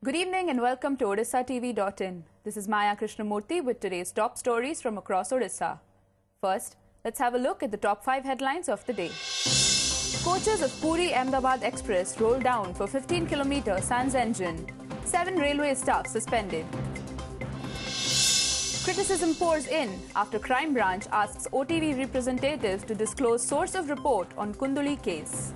Good evening and welcome to OdishaTV.in. This is Maya Krishnamurthy with today's top stories from across Odisha. First, let's have a look at the top 5 headlines of the day. Coaches of Puri-Ahmedabad Express rolled down for 15-kilometer sans engine. 7 railway staff suspended. Criticism pours in after Crime Branch asks OTV representatives to disclose source of report on Kunduli case.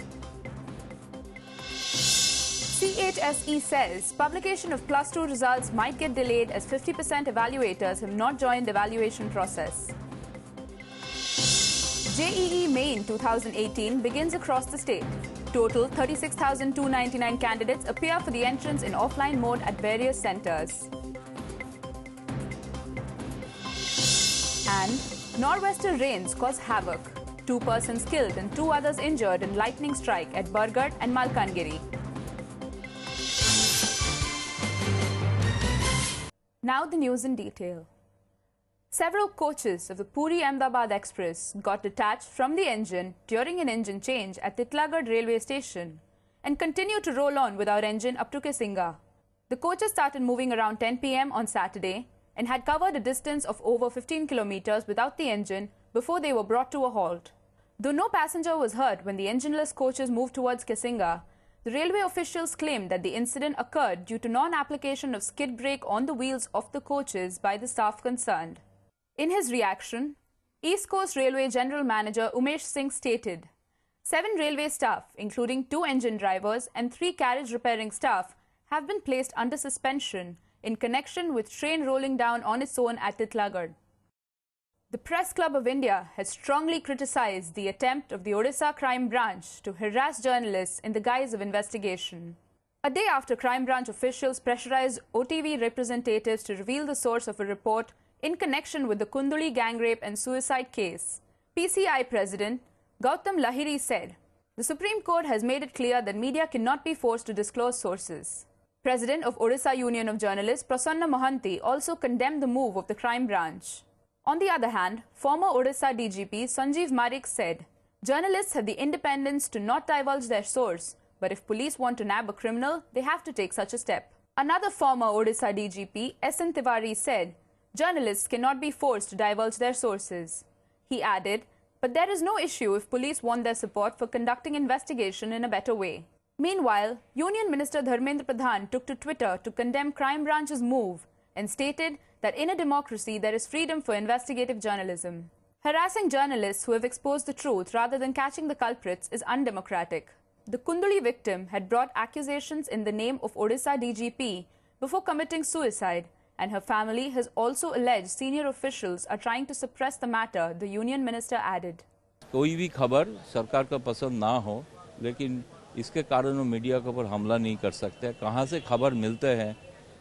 CHSE says publication of Plus 2 results might get delayed as 50% evaluators have not joined the evaluation process. JEE Main 2018 begins across the state. Total 36,299 candidates appear for the entrance in offline mode at various centres. And nor'wester rains cause havoc. 2 persons killed and 2 others injured in lightning strike at Bargarh and Malkangiri. Now the news in detail. Several coaches of the Puri-Ahmedabad Express got detached from the engine during an engine change at Titlagad railway station and continue to roll on without engine up to Kisinga. The coaches started moving around 10 p.m. on Saturday and had covered a distance of over 15 kilometers without the engine before they were brought to a halt. Though no passenger was hurt when the engineless coaches moved towards Kisinga, the railway officials claimed that the incident occurred due to non-application of skid brake on the wheels of the coaches by the staff concerned. In his reaction, East Coast Railway General Manager Umesh Singh stated, 7 railway staff, including 2 engine drivers and 3 carriage repairing staff, have been placed under suspension in connection with train rolling down on its own at Titlagad. The Press Club of India has strongly criticized the attempt of the Odisha Crime Branch to harass journalists in the guise of investigation. A day after Crime Branch officials pressurized OTV representatives to reveal the source of a report in connection with the Kunduli gang rape and suicide case, PCI President Gautam Lahiri said, "The Supreme Court has made it clear that media cannot be forced to disclose sources." President of Odisha Union of Journalists Prasanna Mohanty also condemned the move of the Crime Branch. On the other hand, former Odisha DGP Sanjeev Marik said, "Journalists have the independence to not divulge their source, but if police want to nab a criminal, they have to take such a step." Another former Odisha DGP, S.N. Tiwari, said, "Journalists cannot be forced to divulge their sources." He added, "But there is no issue if police want their support for conducting investigation in a better way." Meanwhile, Union Minister Dharmendra Pradhan took to Twitter to condemn Crime Branch's move and stated that in a democracy there is freedom for investigative journalism. Harassing journalists who have exposed the truth rather than catching the culprits is undemocratic. The Kunduli victim had brought accusations in the name of Odisha DGP before committing suicide, and her family has also alleged senior officials are trying to suppress the matter, the union minister added. कोई भी खबर सरकार का पसंद ना हो, लेकिन इसके कारण वो मीडिया के ऊपर हमला नहीं कर सकते। कहाँ से खबर मिलते हैं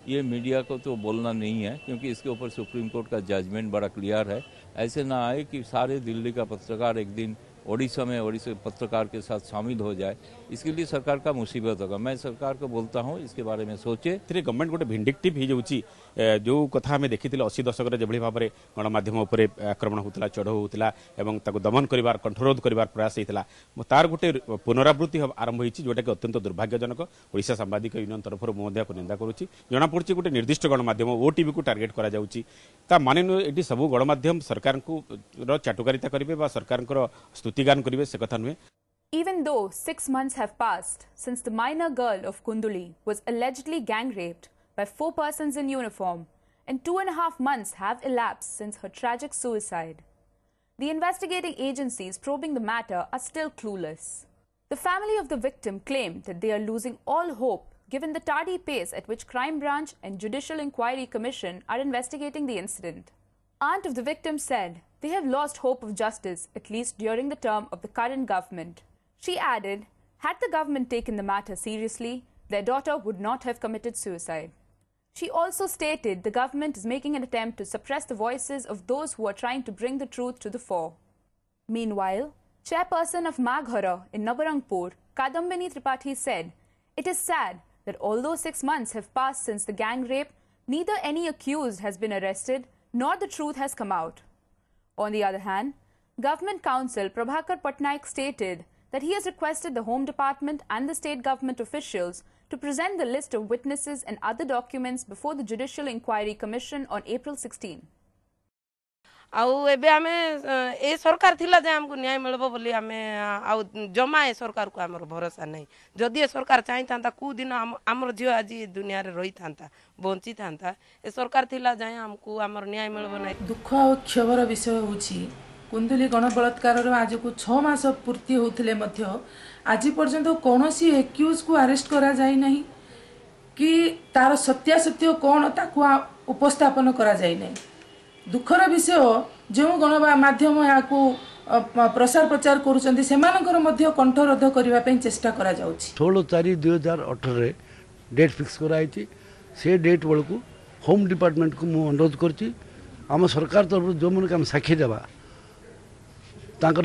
ये मीडिया को तो बोलना नहीं है, क्योंकि इसके ऊपर सुप्रीम कोर्ट का जजमेंट बड़ा क्लियर है। ऐसे ना आए कि सारे दिल्ली का पत्रकार एक दिन ओडिशा में ओडिशा पत्रकार के साथ शामिल हो जाए, इसके लिए सरकार का मुसीबत होगा। मैं सरकार को बोलता हूँ इसके बारे में सोचे। गवर्नमेंट गोटे भिंडिक्टिव हो जाउची जो कथा आम देखी 80 दशक जो भाव में गणमाध्यम आक्रमण होता चढ़ऊ होता एवं दमन कर कंठरोध कर प्रयास होता तार गोटे पुनरावृत्ति आरंभ होती जोटा कि अत्यंत दुर्भाग्यजनक। ओडिशा सांबादिक यूनियन तरफ महोदय को निंदा करुच्ची। जनापड़ी गोटे निर्दिष्ट गणमाध्यम ओटीवी को टार्गेट करा माने ये सब गणमाध्यम सरकार को चाटुकारिता करेंगे सरकार स्तुतिगान करेंगे से कथा नुहे। Even though 6 months have passed since the minor girl of Kunduli was allegedly gang raped by 4 persons in uniform, and 2.5 months have elapsed since her tragic suicide, the investigating agencies probing the matter are still clueless. The family of the victim claimed that they are losing all hope given the tardy pace at which Crime Branch and Judicial Inquiry Commission are investigating the incident. Aunt of the victim said they have lost hope of justice, at least during the term of the current government. She added, had the government taken the matter seriously, their daughter would not have committed suicide. She also stated the government is making an attempt to suppress the voices of those who are trying to bring the truth to the fore. Meanwhile, chairperson of Maghara in Nabarangpur, Kadambini Tripathi said, "It is sad that although 6 months have passed since the gang rape, neither any accused has been arrested nor the truth has come out." On the other hand, Government Counsel Prabhakar Patnaik stated that he has requested the Home Department and the state government officials to present the list of witnesses and other documents before the Judicial Inquiry Commission on April 16. आउ एबे आमे ए सरकार थिला जे हमको न्याय मिलबो बोली आमे आउ जमा ए सरकार को हमर भरोसा नहीं जदि ए सरकार चाहि थांता कु दिन हमर जीव आज दुनिया रे रही थांता बंची थांता ए सरकार थिला जाय हमको हमर न्याय मिलबो नहीं दुख और क्षोभर विषय होछि कुंदुली गणबलात्कार आज को 6 मास पूर्ति होथिले मध्य आज पर्यंत कोनोसी एक्यूज को अरेस्ट करा जाय नहीं कि तार सत्यासत्य कोन ताकू उपस्थापन करा जाय नहीं दुखर विषय जो गणमाध्यम यहाँ प्रसार प्रचार कर कंठरोध करने चेष्टा करा 16/4/2018 डेट फिक्स कराई से डेट बेलू होम डिपार्टमेंट को मुझे अनुरोध करम सरकार तरफ जो मैंने आम साक्षी देवा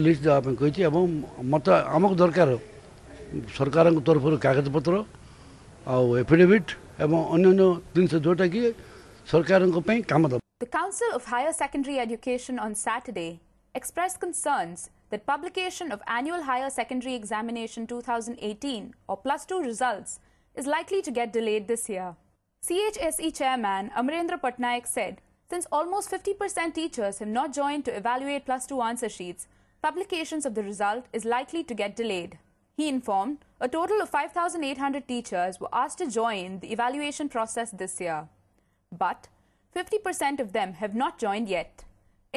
लिस्ट देवाई मत आमको दरकार सरकार तरफ कागज पत्र एफिडेविट एवं अन्य जिन जोटा कि सरकार काम दे The Council of Higher Secondary Education on Saturday expressed concerns that publication of Annual Higher Secondary Examination 2018 or Plus 2 results is likely to get delayed this year. CHSE Chairman Amarendra Patnaik said, since almost 50% teachers have not joined to evaluate Plus 2 answer sheets, publications of the result is likely to get delayed. He informed a total of 5,800 teachers were asked to join the evaluation process this year. But 50% of them have not joined yet.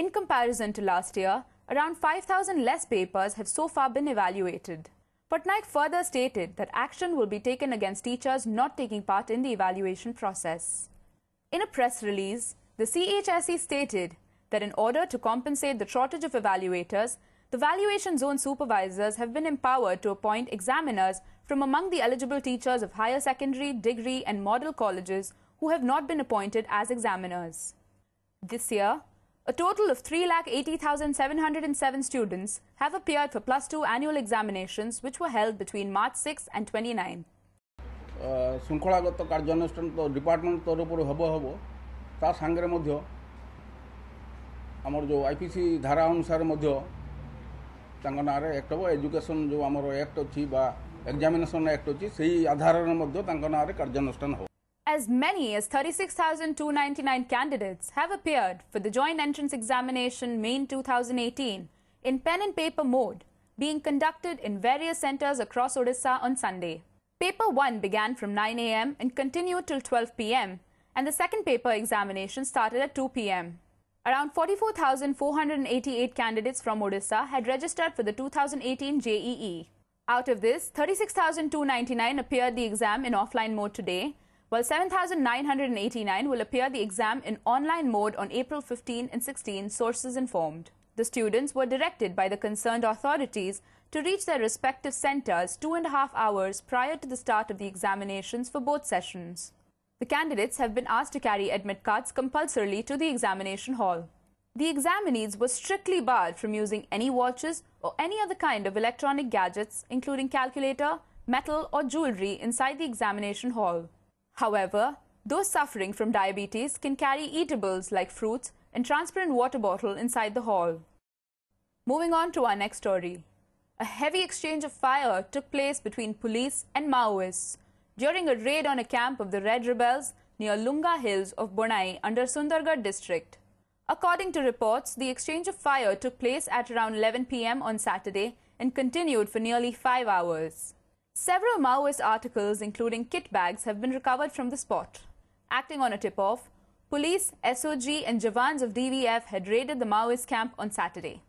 In comparison to last year, around 5,000 less papers have so far been evaluated. Patnaik further stated that action will be taken against teachers not taking part in the evaluation process. In a press release, the CHSE stated that in order to compensate the shortage of evaluators, the valuation zone supervisors have been empowered to appoint examiners from among the eligible teachers of higher secondary, degree and model colleges who have not been appointed as examiners. This year, a total of 3,80,707 students have appeared for Plus 2 annual examinations which were held between March 6 and 29. शृंखलागत कार्यानुष्ठान तो department तरफ हम ता सांगे आमर जो IPC धारा अनुसार ना एक्ट हम एजुकेशन जो आमर एक्ट अच्छी एग्जामिनेशन एक्ट अच्छी से आधार ना कार्यानुष्ठान हो As many as 36,299 candidates have appeared for the Joint Entrance Examination Main 2018 in pen and paper mode, being conducted in various centres across Odisha on Sunday. Paper 1 began from 9 a.m. and continued till 12 p.m. and the second paper examination started at 2 p.m. Around 44,488 candidates from Odisha had registered for the 2018 JEE. Out of this, 36,299 appeared the exam in offline mode today, while 7,989 will appear the exam in online mode on April 15 and 16, sources informed. The students were directed by the concerned authorities to reach their respective centres 2.5 hours prior to the start of the examinations for both sessions. The candidates have been asked to carry admit cards compulsorily to the examination hall. The examinees were strictly barred from using any watches or any other kind of electronic gadgets, including calculator, metal or jewellery inside the examination hall. However, those suffering from diabetes can carry eatables like fruits and transparent water bottle inside the hall. Moving on to our next story. A heavy exchange of fire took place between police and Maoists during a raid on a camp of the Red Rebels near Lunga Hills of Bonai under Sundargarh district. According to reports, the exchange of fire took place at around 11 p.m. on Saturday and continued for nearly 5 hours. Several Maoist articles, including kit bags, have been recovered from the spot. Acting on a tip-off, police, SOG and Javans of DVF had raided the Maoist camp on Saturday.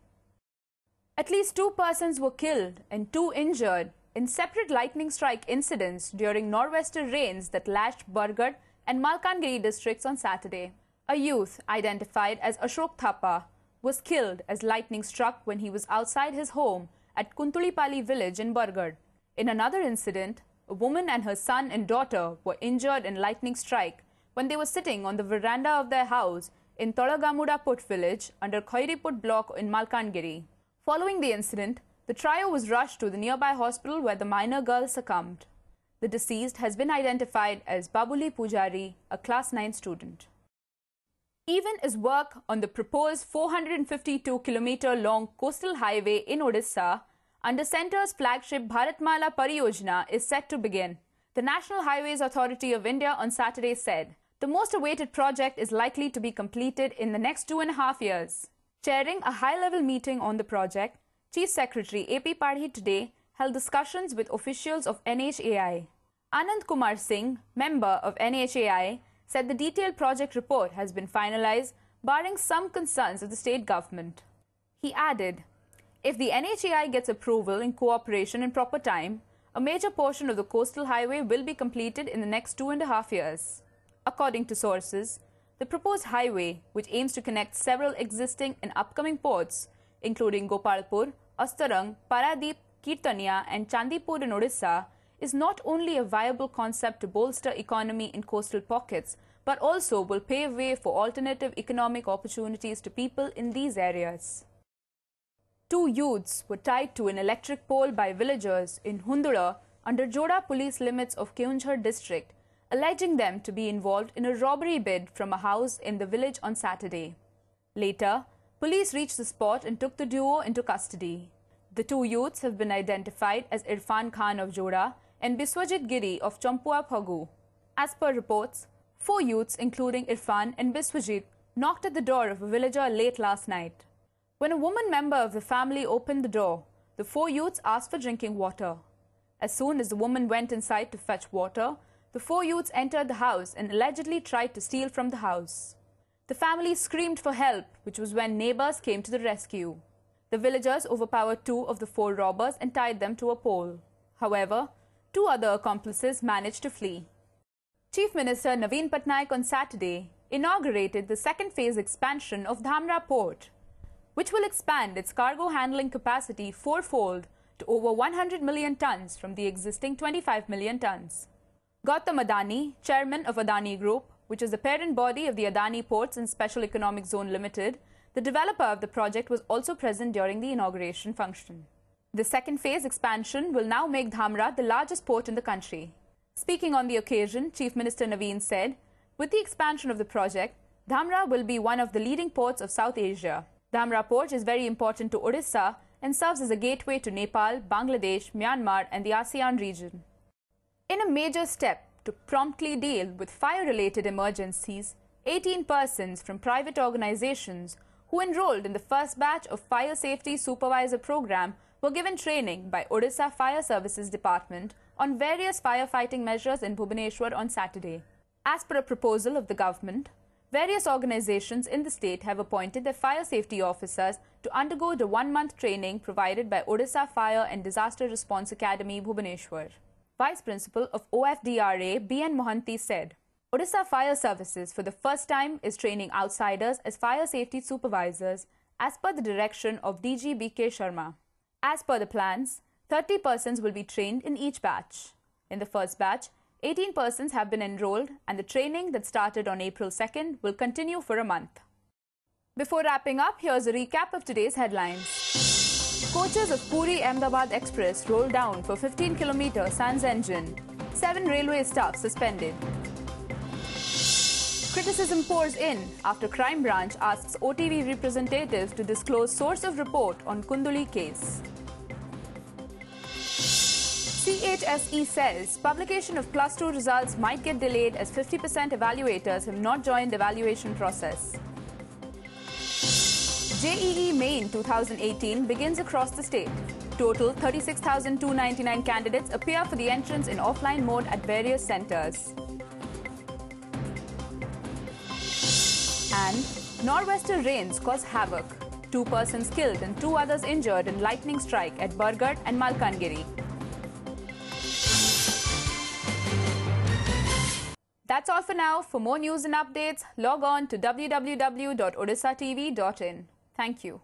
At least 2 persons were killed and 2 injured in separate lightning strike incidents during nor'wester rains that lashed Bargarh and Malkangiri districts on Saturday. A youth, identified as Ashok Thapa, was killed as lightning struck when he was outside his home at Kuntulipalli village in Bargarh. In another incident, a woman and her son and daughter were injured in lightning strike when they were sitting on the veranda of their house in Tolagamuda village under Khairiput block in Malkangiri. Following the incident, the trio was rushed to the nearby hospital where the minor girl succumbed. The deceased has been identified as Babuli Pujari, a class 9 student. Even as work on the proposed 452-kilometer long coastal highway in Odisha under Centre's flagship Bharatmala Pariyojana is set to begin, The National Highways Authority of India on Saturday said the most awaited project is likely to be completed in the next 2.5 years. Chairing a high-level meeting on the project, Chief Secretary A.P. Padhi today held discussions with officials of NHAI. Anand Kumar Singh, member of NHAI, said the detailed project report has been finalized, barring some concerns of the state government. He added, if the NHAI gets approval in cooperation in proper time, a major portion of the coastal highway will be completed in the next 2.5 years. According to sources, the proposed highway, which aims to connect several existing and upcoming ports, including Gopalpur, Astarang, Paradeep, Kirtania and Chandipur in Odisha, is not only a viable concept to bolster economy in coastal pockets, but also will pave way for alternative economic opportunities to people in these areas. 2 youths were tied to an electric pole by villagers in Hundura under Joda police limits of Keonjhar district, alleging them to be involved in a robbery bid from a house in the village on Saturday. Later, police reached the spot and took the duo into custody. The 2 youths have been identified as Irfan Khan of Joda and Biswajit Giri of Champua Phagu. As per reports, 4 youths, including Irfan and Biswajit, knocked at the door of a villager late last night. When a woman member of the family opened the door, the 4 youths asked for drinking water. As soon as the woman went inside to fetch water, the 4 youths entered the house and allegedly tried to steal from the house. The family screamed for help, which was when neighbors came to the rescue. The villagers overpowered 2 of the 4 robbers and tied them to a pole. However, 2 other accomplices managed to flee. Chief Minister Naveen Patnaik on Saturday inaugurated the second phase expansion of Dhamra Port, which will expand its cargo handling capacity 4-fold to over 100 million tons from the existing 25 million tons. Gautam Adani, chairman of Adani Group, which is the parent body of the Adani Ports and Special Economic Zone Limited, the developer of the project, was also present during the inauguration function. The second phase expansion will now make Dhamra the largest port in the country. Speaking on the occasion, Chief Minister Naveen said, with the expansion of the project, Dhamra will be one of the leading ports of South Asia. Dhamra port is very important to Odisha and serves as a gateway to Nepal, Bangladesh, Myanmar and the ASEAN region. In a major step to promptly deal with fire-related emergencies, 18 persons from private organizations who enrolled in the first batch of Fire Safety Supervisor program were given training by Odisha Fire Services Department on various firefighting measures in Bhubaneswar on Saturday. As per a proposal of the government, various organizations in the state have appointed their fire safety officers to undergo the 1-month training provided by Odisha Fire and Disaster Response Academy, Bhubaneswar. Vice Principal of OFDRA, B.N. Mohanty, said, Odisha Fire Services for the first time is training outsiders as fire safety supervisors as per the direction of DG B.K. Sharma. As per the plans, 30 persons will be trained in each batch. In the first batch, 18 persons have been enrolled and the training that started on April 2nd will continue for a month. Before wrapping up, here's a recap of today's headlines. Coaches of Puri-Ahmedabad Express rolled down for 15-kilometer sans engine. 7 railway staff suspended. Criticism pours in after Crime Branch asks OTV representatives to disclose source of report on Kunduli case. CHSE says publication of Plus 2 results might get delayed as 50% evaluators have not joined evaluation process. JEE Main 2018 begins across the state. Total 36,299 candidates appear for the entrance in offline mode at various centres. And nor'wester rains cause havoc. 2 persons killed and 2 others injured in lightning strike at Bargarh and Malkangiri. That's all for now. For more news and updates, log on to www.odishatv.in. Thank you.